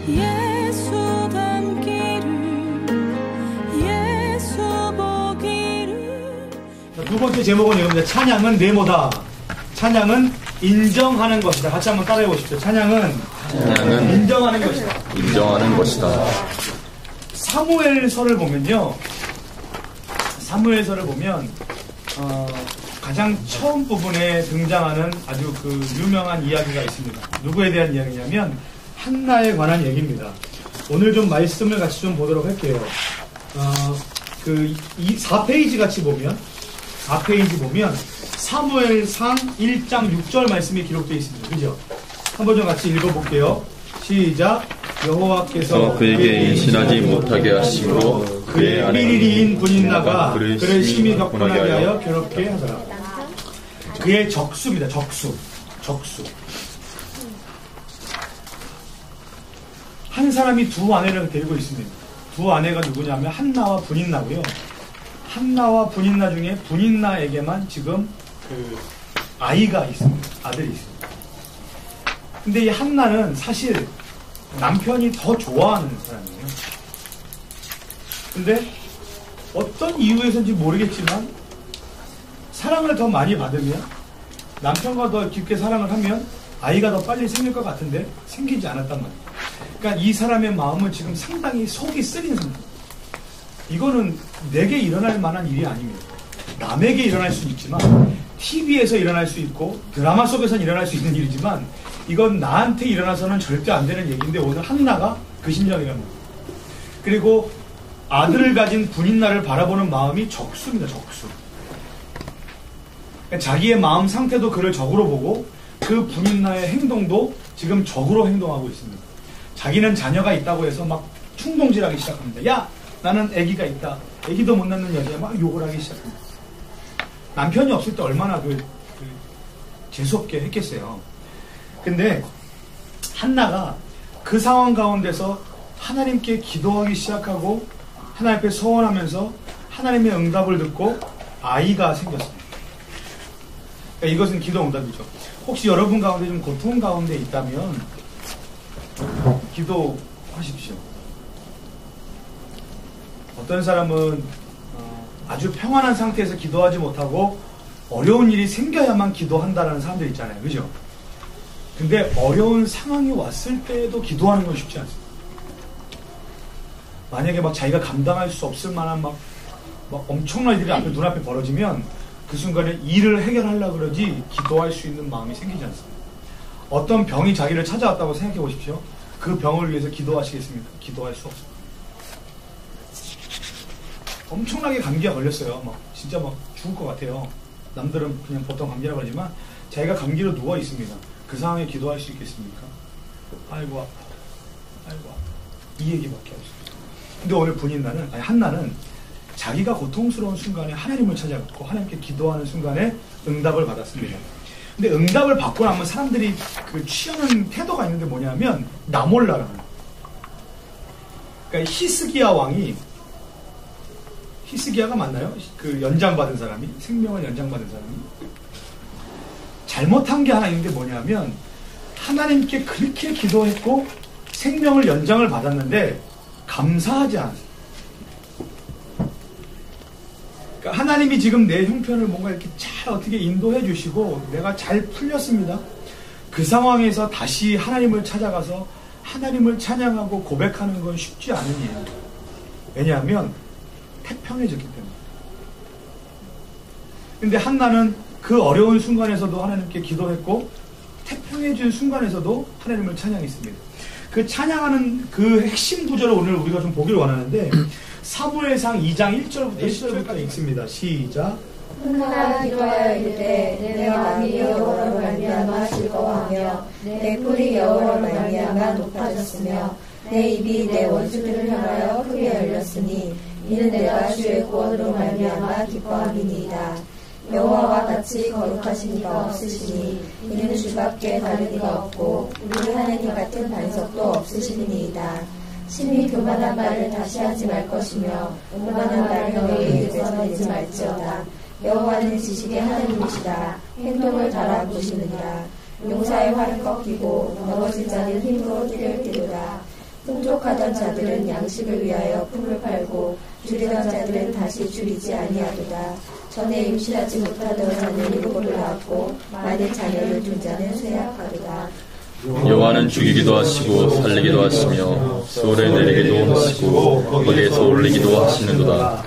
예수 닮기를 예수 보기를. 두 번째 제목은 이겁니다. 찬양은 네모다. 찬양은 인정하는 것이다. 같이 한번 따라해 보십시오. 찬양은 인정하는 것이다. 인정하는 것이다. 사무엘서를 보면요. 사무엘서를 보면 가장 처음 부분에 등장하는 아주 그 유명한 이야기가 있습니다. 누구에 대한 이야기냐면 한나에 관한 얘기입니다. 오늘 좀 말씀을 같이 좀 보도록 할게요. 그 4페이지 같이 보면 4페이지 보면 사무엘상 1장 6절 말씀이 기록되어 있습니다. 그죠? 한번 좀 같이 읽어볼게요. 시작. 여호와께서 그에게 임신하지 못하게 하심으로 그의 삐리리인 분인나가 그를 심히 격분하게 하여 괴롭게 하더라. 그의 적수입니다. 적수. 한 사람이 두 아내를 데리고 있습니다. 두 아내가 누구냐면 한나와 분인나고요. 한나와 분인나 중에 분인나에게만 지금 그 아이가 있습니다. 아들이 있습니다. 근데 이 한나는 사실 남편이 더 좋아하는 사람이에요. 근데 어떤 이유에서인지 모르겠지만 사랑을 더 많이 받으면 남편과 더 깊게 사랑을 하면 아이가 더 빨리 생길 것 같은데 생기지 않았단 말이에요. 그러니까 이 사람의 마음은 지금 상당히 속이 쓰린 상태. 이거는 내게 일어날 만한 일이 아닙니다. 남에게 일어날 수 있지만 TV에서 일어날 수 있고 드라마 속에서 일어날 수 있는 일이지만 이건 나한테 일어나서는 절대 안 되는 얘기인데 오늘 한나가 그 심정이란 말이에요. 그리고 아들을 가진 분인나를 바라보는 마음이 적수입니다. 적수. 그러니까 자기의 마음 상태도 그를 적으로 보고 그 분인나의 행동도 지금 적으로 행동하고 있습니다. 자기는 자녀가 있다고 해서 막 충동질하기 시작합니다. 야! 나는 아기가 있다. 아기도 못 낳는 여자에 막 욕을 하기 시작합니다. 남편이 없을 때 얼마나 재수없게 했겠어요. 근데 한나가 그 상황 가운데서 하나님께 기도하기 시작하고 하나님 앞에 서원하면서 하나님의 응답을 듣고 아이가 생겼습니다. 그러니까 이것은 기도 응답이죠. 혹시 여러분 가운데 좀 고통 가운데 있다면 기도하십시오. 어떤 사람은 아주 평안한 상태에서 기도하지 못하고 어려운 일이 생겨야만 기도한다는 사람들 있잖아요. 그죠? 근데 어려운 상황이 왔을 때에도 기도하는 건 쉽지 않습니다. 만약에 막 자기가 감당할 수 없을 만한 막 엄청난 일이 눈앞에 벌어지면 그 순간에 일을 해결하려고 그러지 기도할 수 있는 마음이 생기지 않습니다. 어떤 병이 자기를 찾아왔다고 생각해 보십시오. 그 병을 위해서 기도하시겠습니까? 기도할 수 없습니다. 엄청나게 감기가 걸렸어요. 진짜 죽을 것 같아요. 남들은 그냥 보통 감기라고 하지만 자기가 감기로 누워 있습니다. 그 상황에 기도할 수 있겠습니까? 아이고 아파. 아이고 아파. 이 얘기밖에 없습니다. 근데 오늘 한나는 자기가 고통스러운 순간에 하나님을 찾아갔고 하나님께 기도하는 순간에 응답을 받았습니다. 근데 응답을 받고 나면 사람들이 그 취하는 태도가 있는데 뭐냐면 나 몰라라는 거예요. 그러니까 히스기야가 맞나요? 그 연장받은 사람이, 생명을 연장받은 사람이 잘못한 게 하나 있는데 뭐냐면 하나님께 그렇게 기도했고 생명을 연장을 받았는데 감사하지 않았어요. 그러니까 하나님이 지금 내 형편을 뭔가 이렇게 잘 어떻게 인도해 주시고 내가 잘 풀렸습니다. 그 상황에서 다시 하나님을 찾아가서 하나님을 찬양하고 고백하는 건 쉽지 않은 일이에요. 왜냐하면 태평해졌기 때문에. 근데 한나는 그 어려운 순간에서도 하나님께 기도했고 태평해진 순간에서도 하나님을 찬양했습니다. 그 찬양하는 그 핵심 구절을 오늘 우리가 좀 보기를 원하는데 사무엘상 2장 1절부터 10절부터 읽습니다. 시작. 한나가 기도하여 이르되 내 마음이 여호와로 말미암아 즐거워하며 내 뿔이 여호와로 말미암아 높아졌으며 내 입이 내 원수들을 향하여 크게 열렸으니 이는 내가 주의 구원으로 말미암아 기뻐함이니이다. 여호와와 같이 거룩하신 이가 없으시니 이는 주밖에 다른 이가 없고 우리 하나님 같은 반석도 없으시니이다. 심히 교만한 말을 다시 하지 말 것이며 오만한 말을 너희 입에서 내지 말지어다. 여호와는 지식의 하나님이시다. 행동을 달아보시느니라. 용사의 활은 꺾이고 넘어진 자는 힘으로 뛰를 뛰르라. 풍족하던 자들은 양식을 위하여 품을 팔고 줄이던 자들은 다시 줄이지 아니하도다. 전에 임신하지 못하던 자는 일곱을 낳았고 많은 자녀를 둔 자는 쇠약하도다. 여호와는 죽이기도 하시고 살리기도 하시며 수월에 내리기도 하시고 거기에서 올리기도 하시는도다.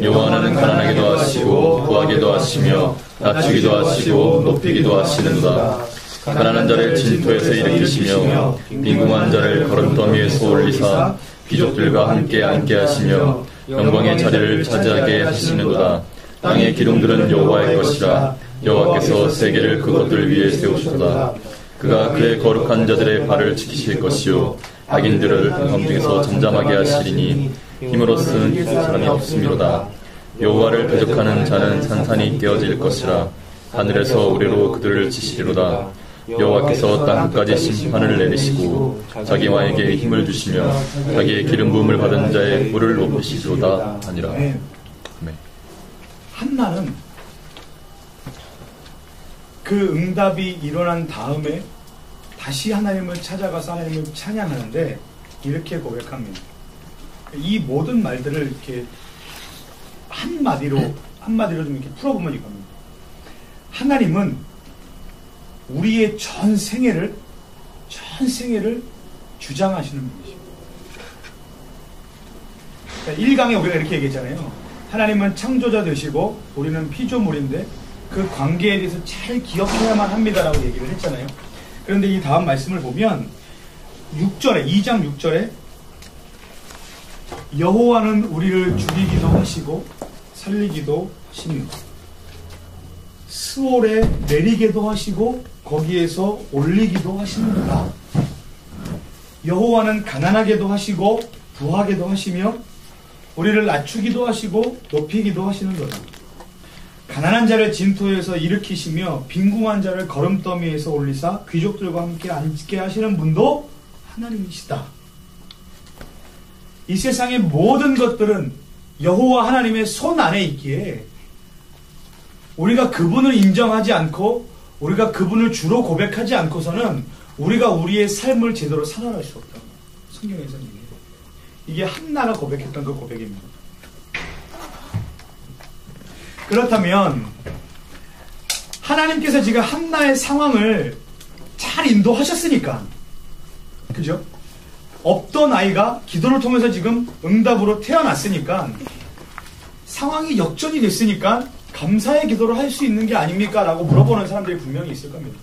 여호와는 가난하기도 하시고 부하기도 하시며 낮추기도 하시고 높이기도 하시는도다. 가난한 자를 진토에서 일으키시며 빈궁한 자를 거름더미 위에서 올리사 귀족들과 함께 앉게 하시며 영광의 자리를 차지하게 하시는도다. 땅의 기둥들은 여호와의 것이라. 여호와께서 세계를 그것들 위에 세우시도다. 그가 그의 거룩한 자들의 발을 지키실 것이요 악인들을 검중에서 잠잠하게 하시리니 힘으로 쓴 사람이 없음이로다. 여호와를 대적하는 자는 산산이 깨어질 것이라. 하늘에서 우리로 그들을 치시리로다. 여호와께서 땅 끝까지 심판을 내리시고 자기 왕에게 힘을 주시며 자기의 기름 부음을 받은 자의 뿔을 높이시리로다 하니라. 네. 한나는 그 응답이 일어난 다음에 다시 하나님을 찾아가서 하나님을 찬양하는데 이렇게 고백합니다. 이 모든 말들을 이렇게 한마디로 좀 이렇게 풀어보면 이겁니다. 하나님은 우리의 전 생애를 주장하시는 분이십니다. 그러니까 1강에 우리가 이렇게 얘기했잖아요. 하나님은 창조자 되시고 우리는 피조물인데 그 관계에 대해서 잘 기억해야만 합니다라고 얘기를 했잖아요. 그런데 이 다음 말씀을 보면 2장 6절에 여호와는 우리를 죽이기도 하시고 살리기도 하십니다. 스올에 내리게도 하시고 거기에서 올리기도 하시는구나. 여호와는 가난하게도 하시고 부하게도 하시며 우리를 낮추기도 하시고 높이기도 하시는도다. 가난한 자를 진토에서 일으키시며 빈궁한 자를 거름더미에서 올리사 귀족들과 함께 앉게 하시는 분도 하나님이시다. 이 세상의 모든 것들은 여호와 하나님의 손 안에 있기에 우리가 그분을 인정하지 않고 우리가 그분을 주로 고백하지 않고서는 우리가 우리의 삶을 제대로 살아갈 수 없다. 성경에서는 이게 한나가 고백했던 그 고백입니다. 그렇다면 하나님께서 지금 한나의 상황을 잘 인도하셨으니까, 그죠? 없던 아이가 기도를 통해서 지금 응답으로 태어났으니까, 상황이 역전이 됐으니까 감사의 기도를 할 수 있는 게 아닙니까? 라고 물어보는 사람들이 분명히 있을 겁니다.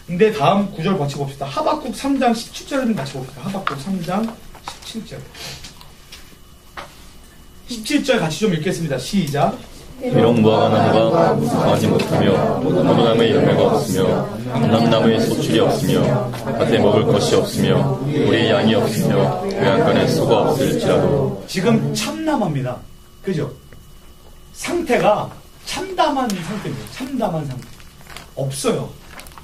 근데 다음 구절 같이 봅시다. 하박국 3장 17절을 좀 같이 봅시다. 하박국 3장 17절. 17절 같이 좀 읽겠습니다. 시작. 비록 무화과나무가 무성하지 못하며 포도나무의 열매가 없으며 감람나무의 소출이 없으며 밭에 먹을 것이 없으며 우리의 양이 없으며 외양간에 소가 없을지라도. 지금 참담합니다. 그죠? 상태가 참담한 상태입니다. 참담한 상태. 없어요.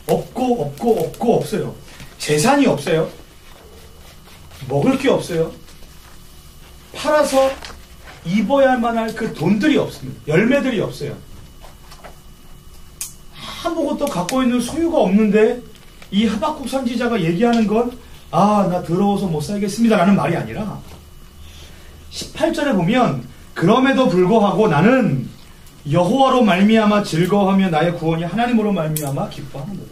없고 없어요. 재산이 없어요. 먹을 게 없어요. 팔아서 입어야만 할 그 돈들이 없습니다. 열매들이 없어요. 아무것도 갖고 있는 소유가 없는데 이 하박국 선지자가 얘기하는 건 나 더러워서 못 살겠습니다 라는 말이 아니라 18절에 보면 그럼에도 불구하고 나는 여호와로 말미암아 즐거워하며 나의 구원이 하나님으로 말미암아 기뻐하는 거다.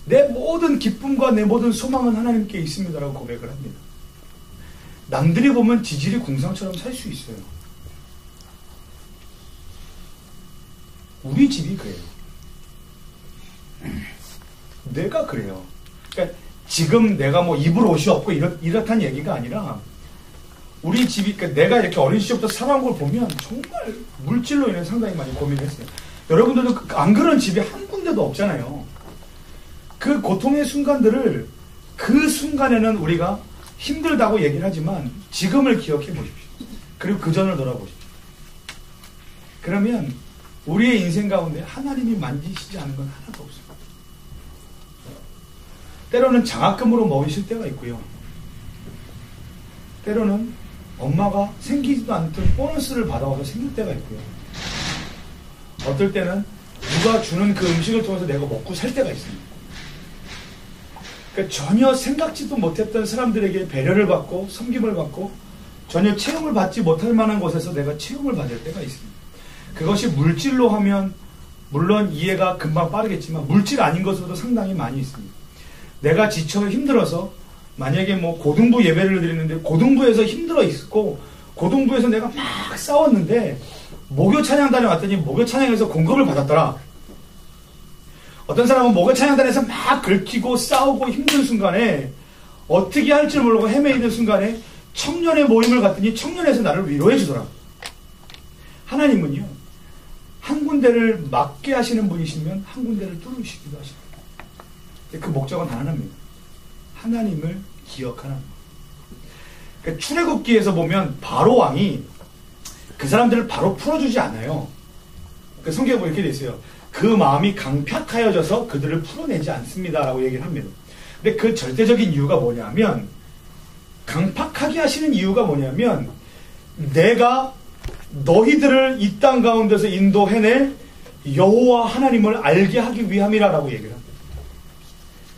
내 모든 기쁨과 내 모든 소망은 하나님께 있습니다라고 고백을 합니다. 남들이 보면 지질이 궁상처럼 살 수 있어요. 우리 집이 그래요. 내가 그래요. 그러니까 지금 내가 뭐 입을 옷이 없고 이렇다는 얘기가 아니라 우리 집이, 그러니까 내가 이렇게 어린 시절부터 살아온 걸 보면 정말 물질로 인해 상당히 많이 고민을 했어요. 여러분들도 안 그런 집이 한 군데도 없잖아요. 그 고통의 순간들을 그 순간에는 우리가 힘들다고 얘기를 하지만 지금을 기억해 보십시오. 그리고 그 전을 돌아보십시오. 그러면 우리의 인생 가운데 하나님이 만지시지 않은 건 하나도 없습니다. 때로는 장학금으로 먹이실 때가 있고요. 때로는 엄마가 생기지도 않던 보너스를 받아와서 생길 때가 있고요. 어떨 때는 누가 주는 그 음식을 통해서 내가 먹고 살 때가 있습니다. 그러니까 전혀 생각지도 못했던 사람들에게 배려를 받고 섬김을 받고 전혀 체험을 받지 못할 만한 곳에서 내가 체험을 받을 때가 있습니다. 그것이 물질로 하면 물론 이해가 금방 빠르겠지만 물질 아닌 것으로도 상당히 많이 있습니다. 내가 지쳐 힘들어서 만약에 뭐 고등부 예배를 드리는데 고등부에서 힘들어 있고 고등부에서 내가 막 싸웠는데 목요 찬양단에 왔더니 목요 찬양에서 공급을 받았더라. 어떤 사람은 목요 찬양단에서 막 긁히고 싸우고 힘든 순간에 어떻게 할 줄 모르고 헤매이는 순간에 청년의 모임을 갔더니 청년에서 나를 위로해 주더라. 하나님은요, 한 군데를 막게 하시는 분이시면 한 군데를 뚫으시기도 하십니다. 그 목적은 하나입니다. 하나님을 기억하는 것. 그러니까 출애굽기에서 보면 바로 왕이 그 사람들을 바로 풀어주지 않아요. 그 성경에 보면 이렇게 돼 있어요. 그 마음이 강팍하여져서 그들을 풀어내지 않습니다라고 얘기를 합니다. 근데 그 절대적인 이유가 뭐냐면, 강팍하게 하시는 이유가 뭐냐면, 내가 너희들을 이 땅 가운데서 인도해낼 여호와 하나님을 알게 하기 위함이라고 얘기를 합니다.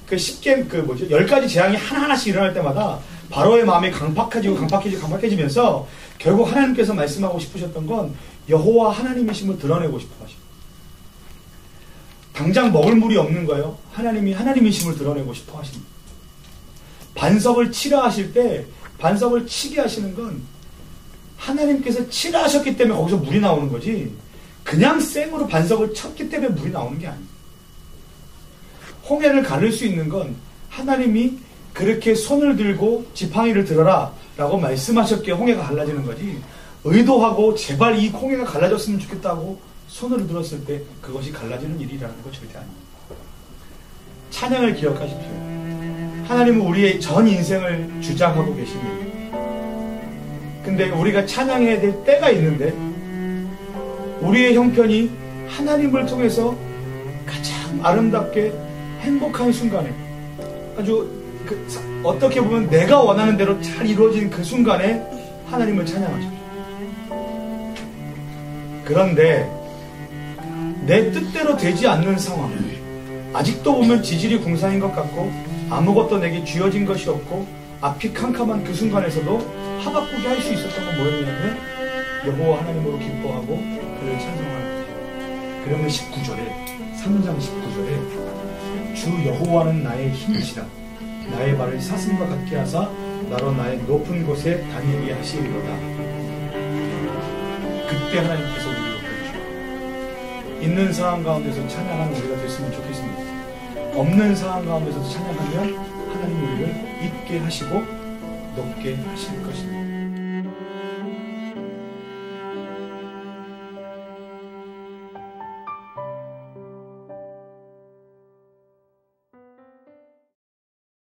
그 10가지 재앙이 하나하나씩 일어날 때마다 바로의 마음이 강팍해지면서 결국 하나님께서 말씀하고 싶으셨던 건 여호와 하나님이심을 드러내고 싶어 하십니다. 당장 먹을 물이 없는 거예요. 하나님이 하나님이심을 드러내고 싶어 하십니다. 반석을 치라 하실 때 반석을 치게 하시는 건 하나님께서 치라 하셨기 때문에 거기서 물이 나오는 거지, 그냥 생으로 반석을 쳤기 때문에 물이 나오는 게 아니에요. 홍해를 가를 수 있는 건 하나님이 그렇게 손을 들고 지팡이를 들어라 라고 말씀하셨기에 홍해가 갈라지는 거지, 의도하고 제발 이 홍해가 갈라졌으면 좋겠다고 손을 들었을 때 그것이 갈라지는 일이라는 거 절대 아닙니다. 찬양을 기억하십시오. 하나님은 우리의 전 인생을 주장하고 계십니다. 근데 우리가 찬양해야 될 때가 있는데 우리의 형편이 하나님을 통해서 가장 아름답게 행복한 순간에 아주 어떻게 보면 내가 원하는 대로 잘 이루어진 그 순간에 하나님을 찬양하십시오. 그런데 내 뜻대로 되지 않는 상황, 아직도 보면 지질이 궁상인 것 같고 아무것도 내게 쥐어진 것이 없고 앞이 캄캄한 그 순간에서도 하박국이 할 수 있었던 건 뭐였냐면 여호와 하나님으로 기뻐하고 그를 찬송하는 거죠. 그러면 3장 19절에 주 여호와는 나의 힘이시라 나의 발을 사슴과 같게 하사 나로 나의 높은 곳에 다니게 하시리로다. 그때 하나님께서 우리를 높여주시고 있는 상황 가운데서 찬양하는 우리가 됐으면 좋겠습니다. 없는 상황 가운데서 찬양하면 하나님 우리를 있게 하시고 높게 하실 것입니다.